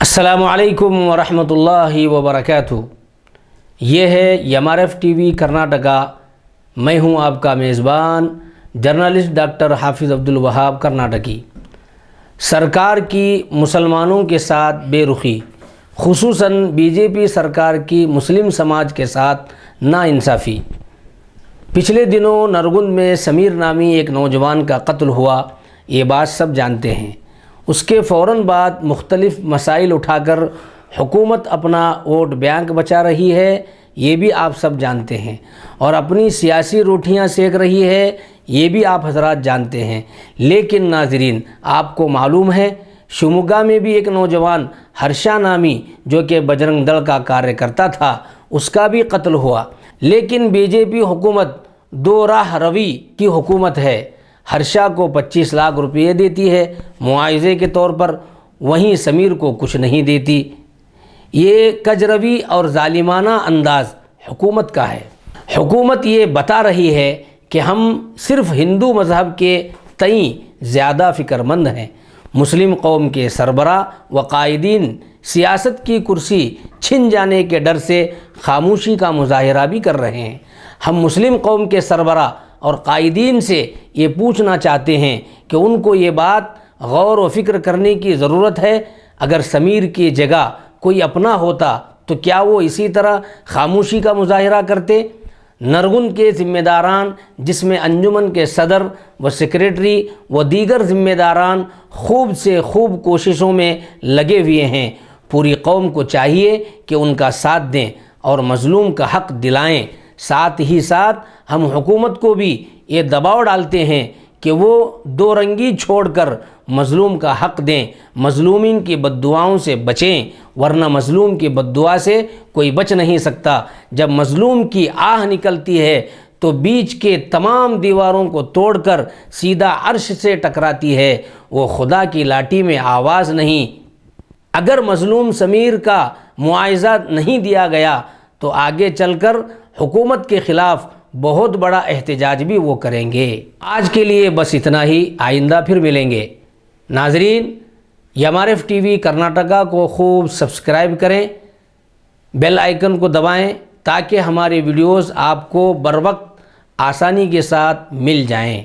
السلام علیکم ورحمۃ اللہ وبرکاتہ۔ یہ ہے MRF TV کرناٹکا۔ میں ہوں آپ کا میزبان جرنلسٹ ڈاکٹر حافظ عبدالوہاب کرناٹکی۔ سرکار کی مسلمانوں کے ساتھ بے رخی، خصوصاً BJP سرکار کی مسلم سماج کے ساتھ ناانصافی۔ پچھلے دنوں نرگن میں سمیر نامی ایک نوجوان کا قتل ہوا، یہ بات سب جانتے ہیں۔ اس کے فوراً بعد مختلف مسائل اٹھا کر حکومت اپنا ووٹ بینک بچا رہی ہے، یہ بھی آپ سب جانتے ہیں، اور اپنی سیاسی روٹیاں سیک رہی ہے، یہ بھی آپ حضرات جانتے ہیں۔ لیکن ناظرین، آپ کو معلوم ہے شیموگا میں بھی ایک نوجوان ہرشا نامی جو کہ بجرنگ دل کا کاریہ کرتا تھا، اس کا بھی قتل ہوا۔ لیکن BJP حکومت دو راہ روی کی حکومت ہے۔ ہرشا کو 25 لاکھ روپے دیتی ہے معاوضے کے طور پر، وہیں سمیر کو کچھ نہیں دیتی۔ یہ کجروی اور ظالمانہ انداز حکومت کا ہے۔ حکومت یہ بتا رہی ہے کہ ہم صرف ہندو مذہب کے تئیں زیادہ فکر مند ہیں۔ مسلم قوم کے سربراہ و قائدین سیاست کی کرسی چھن جانے کے ڈر سے خاموشی کا مظاہرہ بھی کر رہے ہیں۔ ہم مسلم قوم کے سربراہ اور قائدین سے یہ پوچھنا چاہتے ہیں کہ ان کو یہ بات غور و فکر کرنے کی ضرورت ہے، اگر سمیر کی جگہ کوئی اپنا ہوتا تو کیا وہ اسی طرح خاموشی کا مظاہرہ کرتے؟ نرگن کے ذمہ داران، جس میں انجمن کے صدر و سیکریٹری و دیگر ذمہ داران خوب سے خوب کوششوں میں لگے ہوئے ہیں، پوری قوم کو چاہیے کہ ان کا ساتھ دیں اور مظلوم کا حق دلائیں۔ ساتھ ہی ساتھ ہم حکومت کو بھی یہ دباؤ ڈالتے ہیں کہ وہ دو رنگی چھوڑ کر مظلوم کا حق دیں، مظلومین کی بددعاؤں سے بچیں، ورنہ مظلوم کی بددعا سے کوئی بچ نہیں سکتا۔ جب مظلوم کی آہ نکلتی ہے تو بیچ کے تمام دیواروں کو توڑ کر سیدھا عرش سے ٹکراتی ہے، وہ خدا کی لاٹھی میں آواز نہیں۔ اگر مظلوم سمیر کا معاوضہ نہیں دیا گیا تو آگے چل کر حکومت کے خلاف بہت بڑا احتجاج بھی وہ کریں گے۔ آج کے لیے بس اتنا ہی، آئندہ پھر ملیں گے۔ ناظرین، MRF TV کرناٹکا کو خوب سبسکرائب کریں، بیل آئیکن کو دبائیں تاکہ ہماری ویڈیوز آپ کو بر وقت آسانی کے ساتھ مل جائیں۔